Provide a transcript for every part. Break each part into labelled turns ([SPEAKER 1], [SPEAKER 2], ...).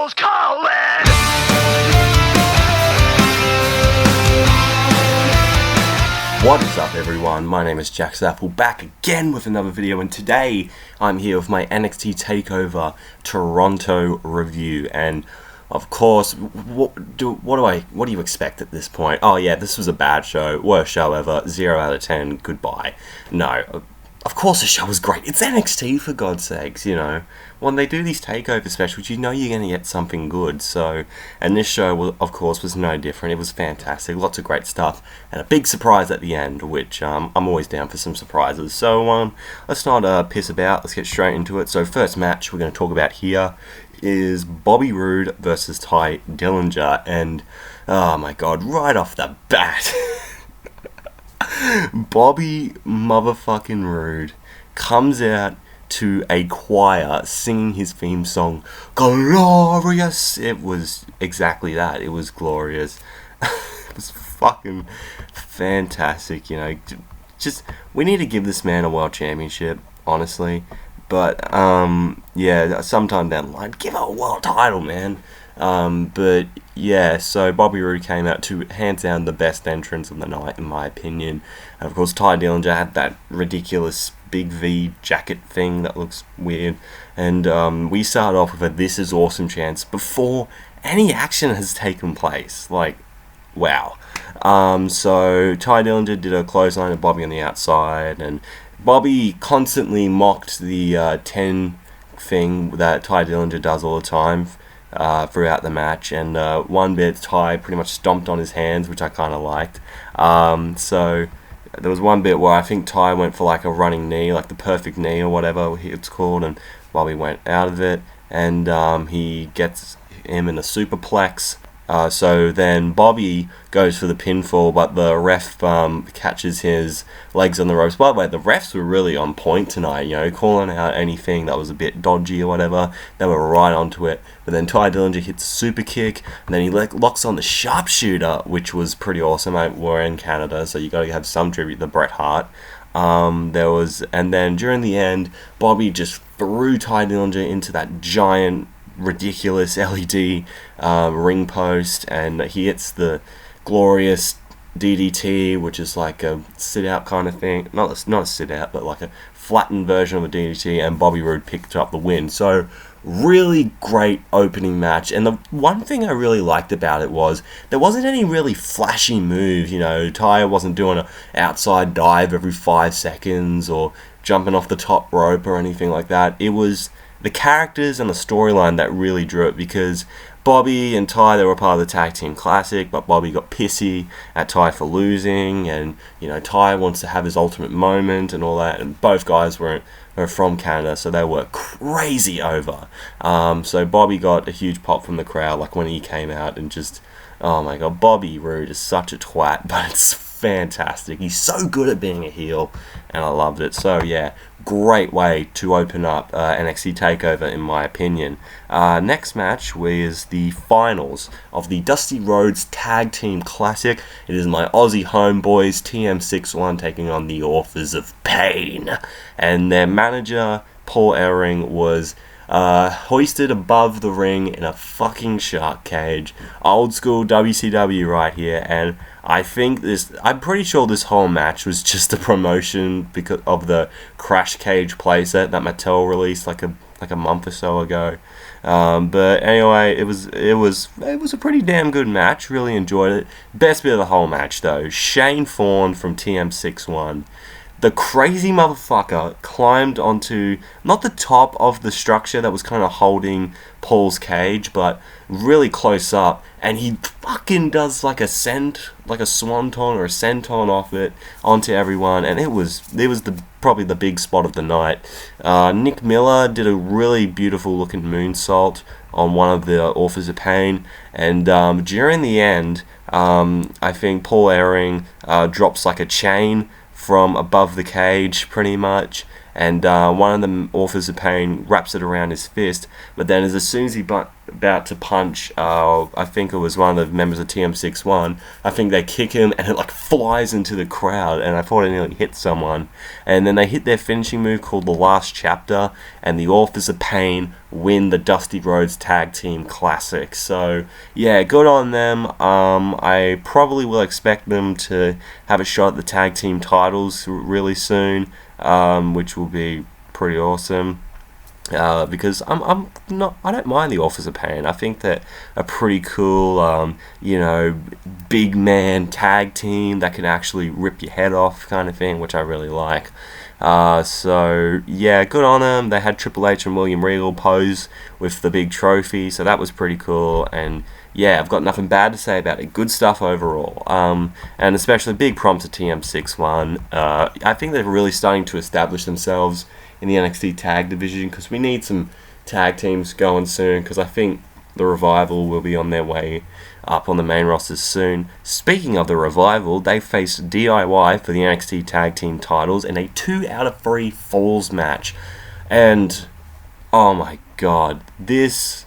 [SPEAKER 1] Eagles calling!
[SPEAKER 2] What is up, everyone? My name is Jax Apple, back again with another video, and today I'm here with my NXT TakeOver Toronto review. And of course, what do you expect at this point? Oh yeah, this was a bad show, worst show ever, 0 out of 10, goodbye. No, of course the show was great. It's NXT, for God's sakes, you know. When they do these takeover specials, you know you're going to get something good. So, and this show, of course, was no different. It was fantastic, lots of great stuff, and a big surprise at the end, which I'm always down for some surprises. So let's not piss about. Let's get straight into it. So first match we're going to talk about here is Bobby Roode versus Ty Dillinger, and oh my God, right off the bat. Bobby motherfucking Roode comes out to a choir singing his theme song, Glorious. It was exactly that. It was glorious. It was fucking fantastic, you know. Just, we need to give this man a world championship, honestly. But, yeah, sometime down the line, give him a world title, man. But yeah, so Bobby Roode came out to hands down the best entrance of the night, in my opinion. And of course, Ty Dillinger had that ridiculous big V jacket thing that looks weird. And we started off with a "This is awesome" chance before any action has taken place. Like, wow. So Ty Dillinger did a clothesline of Bobby on the outside, and Bobby constantly mocked the 10 thing that Ty Dillinger does all the time throughout the match, and one bit Ty pretty much stomped on his hands, which I kind of liked. So there was one bit where I think Ty went for like a running knee, like the perfect knee or whatever it's called, and Bobby went out of it, and he gets him in a superplex. So then Bobby goes for the pinfall, but the ref catches his legs on the ropes. By the way, the refs were really on point tonight, you know, calling out anything that was a bit dodgy or whatever. They were right onto it. But then Ty Dillinger hits a super kick, and then he locks on the sharpshooter, which was pretty awesome. We're in Canada, so you got to have some tribute to Bret Hart. And then during the end, Bobby just threw Ty Dillinger into that giant, ridiculous LED ring post, and he hits the glorious DDT, which is like a sit out kind of thing, not a sit out, but like a flattened version of a DDT, and Bobby Roode picked up the win. So really great opening match, and the one thing I really liked about it was there wasn't any really flashy moves. You know, Ty wasn't doing an outside dive every 5 seconds or jumping off the top rope or anything like that. It was the characters and the storyline that really drew it, because Bobby and Ty, they were part of the Tag Team Classic, but Bobby got pissy at Ty for losing, and, you know, Ty wants to have his ultimate moment and all that, and both guys were from Canada, so they were crazy over. So Bobby got a huge pop from the crowd, like when he came out, and just, oh my God, Bobby Roode is such a twat, but it's fantastic. He's so good at being a heel, and I loved it. So yeah, great way to open up NXT TakeOver, in my opinion. Next match was the finals of the Dusty Rhodes Tag Team Classic. It is my Aussie homeboys TM61 taking on the Authors of Pain, and their manager Paul Ellering was hoisted above the ring in a fucking shark cage. Old school WCW right here, and I'm pretty sure this whole match was just a promotion because of the Crash Cage playset that Mattel released like a month or so ago. But anyway, it was a pretty damn good match. Really enjoyed it. Best bit of the whole match though, Shane Thorne from TM61. The crazy motherfucker climbed onto, not the top of the structure that was kind of holding Paul's cage, but really close up, and he fucking does like a swanton or a senton off it onto everyone, and it was probably the big spot of the night. Nick Miller did a really beautiful looking moonsault on one of the Authors of Pain, and during the end, I think Paul Ellering drops like a chain from above the cage, pretty much, and one of the Authors of Pain wraps it around his fist, but then as soon as he about to punch, I think it was one of the members of TM61. I think they kick him and it like flies into the crowd, and I thought it nearly hit someone. And then they hit their finishing move called the Last Chapter, and the Authors of Pain win the Dusty Rhodes Tag Team Classic. So yeah, good on them. I probably will expect them to have a shot at the tag team titles really soon, which will be pretty awesome. Because I don't mind the Authors of Pain. I think that a pretty cool, big man tag team that can actually rip your head off kind of thing, which I really like. So yeah, good on them. They had Triple H and William Regal pose with the big trophy, so that was pretty cool. And yeah, I've got nothing bad to say about it. Good stuff overall. And especially big prompts to TM61. I think they're really starting to establish themselves in the NXT tag division, because we need some tag teams going soon, because I think the Revival will be on their way up on the main rosters soon. Speaking of the Revival, they faced DIY for the NXT Tag Team titles in a 2 out of 3 falls match. And oh my god, this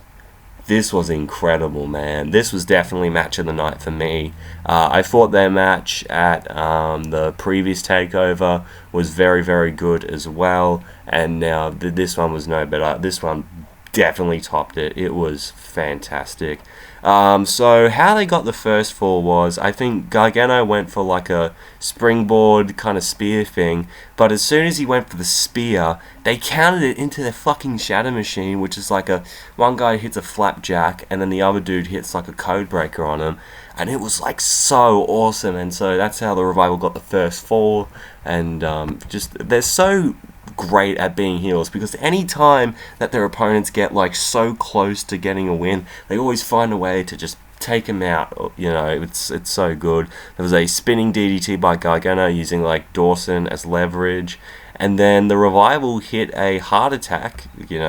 [SPEAKER 2] was incredible, man. This was definitely match of the night for me. I thought their match at the previous TakeOver was very, very good as well. And now this one was no better. This one definitely topped it. It was fantastic. So how they got the first fall was, I think Gargano went for like a springboard kind of spear thing, but as soon as he went for the spear, they counted it into their fucking shadow machine, which is like one guy hits a flapjack and then the other dude hits like a code breaker on him, and it was like so awesome. And so that's how the Revival got the first fall. And they're so great at being heels, because any time that their opponents get like so close to getting a win, they always find a way to just take them out. It's so good. There was a spinning DDT by Gargano using like Dawson as leverage, and then the Revival hit a heart attack,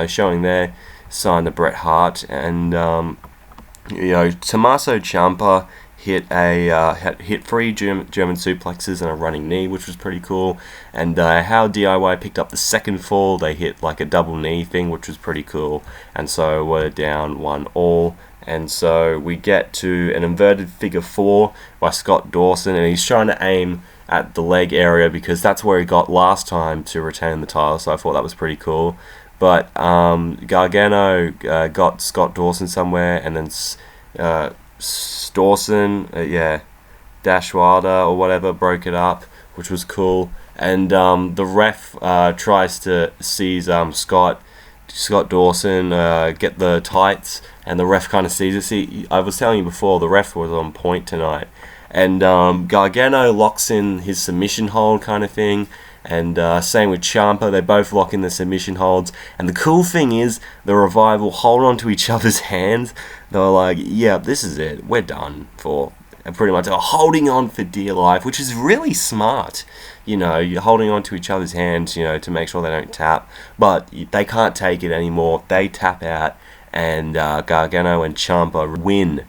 [SPEAKER 2] showing their sign to Bret Hart. And Tommaso Ciampa hit 3 German suplexes and a running knee, which was pretty cool. And how DIY picked up the second fall, they hit like a double knee thing, which was pretty cool. And so we're down 1-1. And so we get to an inverted figure 4 by Scott Dawson, and he's trying to aim at the leg area because that's where he got last time to retain the title. So I thought that was pretty cool. But Gargano got Scott Dawson somewhere, and then Dawson, Dashwada or whatever, broke it up, which was cool. And the ref tries to seize Scott Dawson, get the tights, and the ref kind of sees it. See, I was telling you before, the ref was on point tonight. And Gargano locks in his submission hold kind of thing. And same with Ciampa, they both lock in the submission holds. And the cool thing is, the Revival hold on to each other's hands. They're like, yeah, this is it, we're done for. And pretty much they're holding on for dear life, which is really smart. You're holding on to each other's hands, to make sure they don't tap. But they can't take it anymore. They tap out, and Gargano and Ciampa win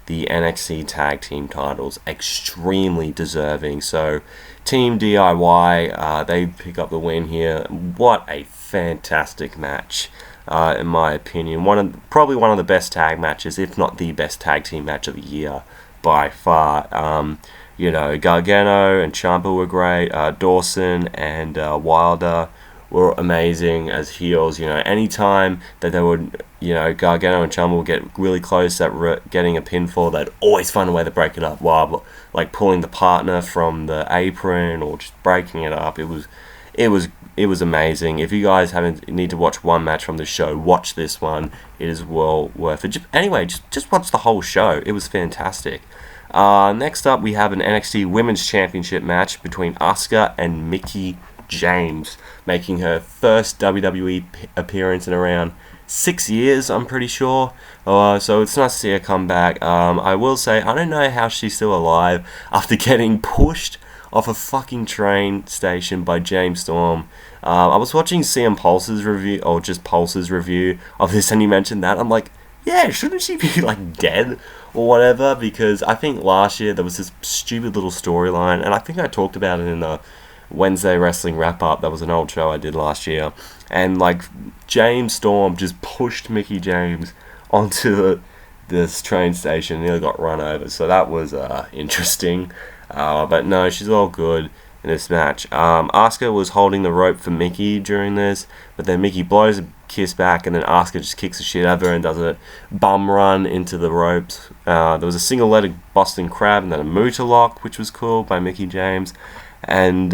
[SPEAKER 2] the NXT Tag Team titles. Extremely deserving. So Team DIY, they pick up the win here. What a fantastic match, in my opinion. Probably one of the best tag matches, if not the best tag team match of the year by far. Gargano and Ciampa were great. Dawson and Wilder were amazing as heels. Anytime that they would, Gargano and Ciampa would get really close at getting a pinfall, they'd always find a way to break it up, while like pulling the partner from the apron or just breaking it up. It was amazing. If you guys need to watch one match from the show, watch this one. It is well worth it. Anyway, just watch the whole show. It was fantastic. Next up, we have an NXT Women's Championship match between Asuka and Mickie James, making her first WWE appearance in around 6 years, I'm pretty sure. So it's nice to see her come back. I will say, I don't know how she's still alive after getting pushed off a fucking train station by James Storm. I was watching CM Pulse's review, or just Pulse's review of this, and he mentioned that. I'm like, yeah, shouldn't she be like dead or whatever? Because I think last year there was this stupid little storyline, and I think I talked about it in the Wednesday Wrestling Wrap-Up. That was an old show I did last year. And like James Storm just pushed Mickie James onto this train station, nearly got run over. So that was interesting. But no, she's all good in this match. Asuka was holding the rope for Mickie during this, but then Mickie blows a kiss back, and then Asuka just kicks the shit out of her and does a bum run into the ropes. There was a single-legged Boston Crab and then a Muta Lock, which was cool, by Mickie James. And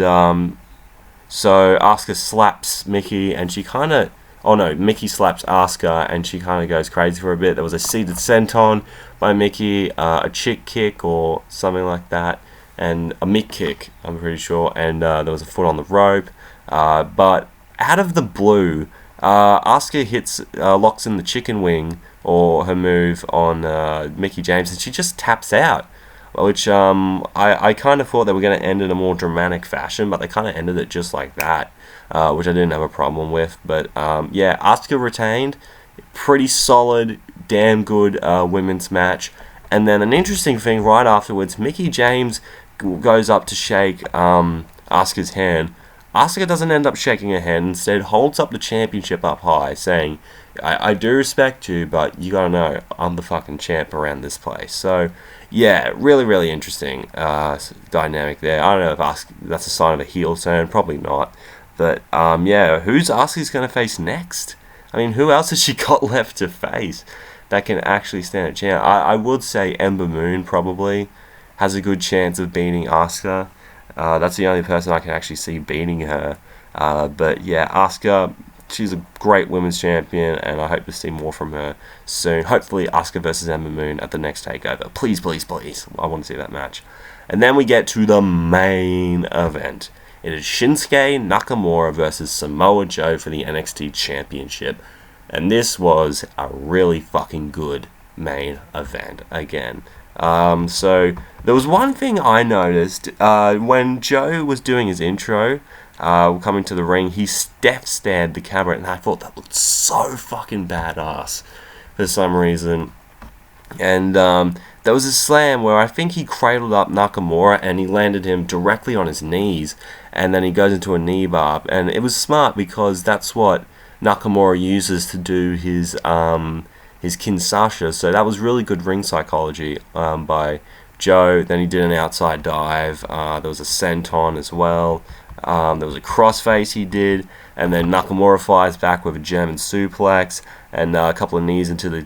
[SPEAKER 2] so Asuka slaps Mickie, and she kind of... Oh no, Mickie slaps Asuka, and she kind of goes crazy for a bit. There was a seated senton by Mickie, a chick kick or something like that, and a mick kick, I'm pretty sure, and there was a foot on the rope. But out of the blue, Asuka locks in the chicken wing, or her move, on Mickie James, and she just taps out. Which I kind of thought they were going to end in a more dramatic fashion, but they kind of ended it just like that, which I didn't have a problem with. But yeah, Asuka retained. Pretty solid, damn good women's match. And then an interesting thing right afterwards, Mickie James goes up to shake Asuka's hand. Asuka doesn't end up shaking her hand, instead holds up the championship up high, saying, I do respect you, but you gotta know, I'm the fucking champ around this place. So, yeah, really, really interesting dynamic there. I don't know if that's a sign of a heel turn, probably not. But, yeah, who's Asuka's gonna face next? I mean, who else has she got left to face that can actually stand a chance? I would say Ember Moon probably has a good chance of beating Asuka. That's the only person I can actually see beating her. But yeah, Asuka, she's a great women's champion, and I hope to see more from her soon. Hopefully Asuka versus Ember Moon at the next TakeOver. Please, please, please. I want to see that match. And then we get to the main event. It is Shinsuke Nakamura versus Samoa Joe for the NXT Championship. And this was a really fucking good main event again. So there was one thing I noticed when Joe was doing his intro, coming to the ring, he stared the camera, and I thought that looked so fucking badass for some reason. And there was a slam where I think he cradled up Nakamura and he landed him directly on his knees, and then he goes into a knee bar, and it was smart because that's what Nakamura uses to do his Kinshasa, so that was really good ring psychology by Joe. Then he did an outside dive, there was a senton as well, there was a crossface he did, and then Nakamura fires back with a German suplex, and a couple of knees into the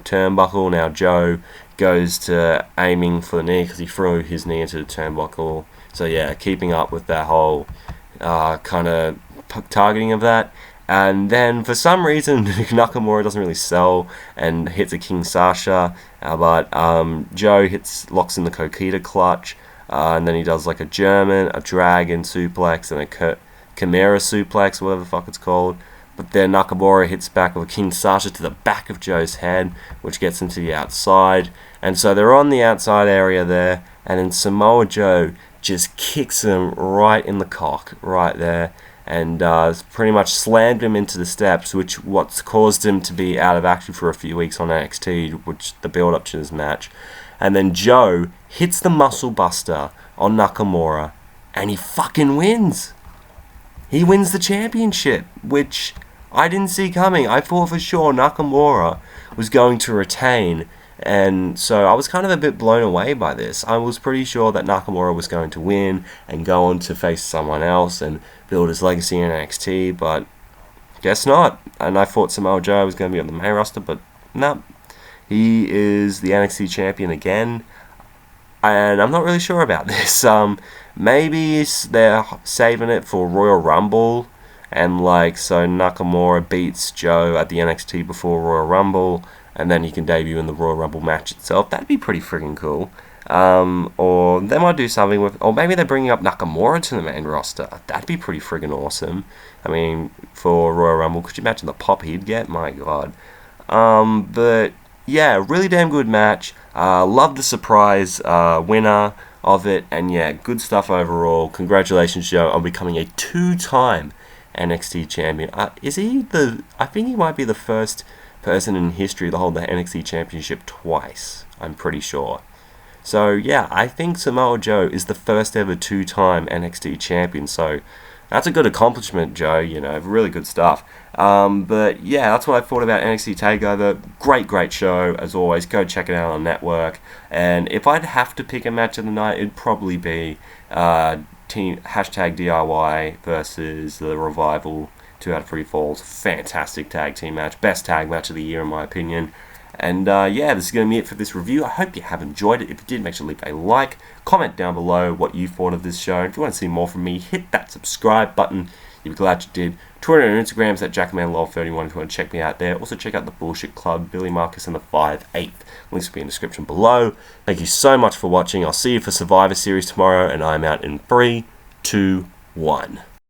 [SPEAKER 2] turnbuckle. Now Joe goes to aiming for the knee because he threw his knee into the turnbuckle, so yeah, keeping up with that whole kind of targeting of that. And then, for some reason, Nakamura doesn't really sell and hits a Kinshasa, but Joe locks in the Kokita clutch, and then he does like a German, a Dragon suplex, and a Chimera suplex, whatever the fuck it's called. But then Nakamura hits back with a Kinshasa to the back of Joe's head, which gets him to the outside. And so they're on the outside area there, and then Samoa Joe just kicks him right in the cock, right there. And pretty much slammed him into the steps, what's caused him to be out of action for a few weeks on NXT, which the build-up to this match. And then Joe hits the Muscle Buster on Nakamura, and he fucking wins. He wins the championship, which I didn't see coming. I thought for sure Nakamura was going to retain, and so I was kind of a bit blown away by this. I was pretty sure that Nakamura was going to win and go on to face someone else and build his legacy in NXT, but guess not. And I thought Samoa Joe was going to be on the main roster, but no. He is the NXT champion again, and I'm not really sure about this. Maybe they're saving it for Royal Rumble, and so Nakamura beats Joe at the NXT before Royal Rumble, and then he can debut in the Royal Rumble match itself. That'd be pretty freaking cool. Or they might do something with, or maybe they're bringing up Nakamura to the main roster. That'd be pretty friggin' awesome. I mean, for Royal Rumble, could you imagine the pop he'd get? My god. But yeah, really damn good match. Love the surprise winner of it, and yeah, good stuff overall. Congratulations, Joe, on becoming a 2-time NXT champion. Is he I think he might be the first person in history to hold the NXT championship twice. I'm pretty sure. So yeah, I think Samoa Joe is the first ever 2-time NXT champion. So That's a good accomplishment, Joe. Really good stuff. But yeah, that's what I thought about NXT TakeOver. Great show, as always. Go check it out on Network. And if I'd have to pick a match of the night, it'd probably be Team #DIY versus the Revival. 2 out of 3 falls. Fantastic tag team match. Best tag match of the year, in my opinion. And yeah, this is going to be it for this review. I hope you have enjoyed it. If you did, make sure to leave a like. Comment down below what you thought of this show. If you want to see more from me, hit that subscribe button. You'll be glad you did. Twitter and Instagram's at JackmanLove31 if you want to check me out there. Also check out the Bullshit Club, Billy Marcus and the 5/8. Links will be in the description below. Thank you so much for watching. I'll see you for Survivor Series tomorrow, and I'm out in 3, 2, 1.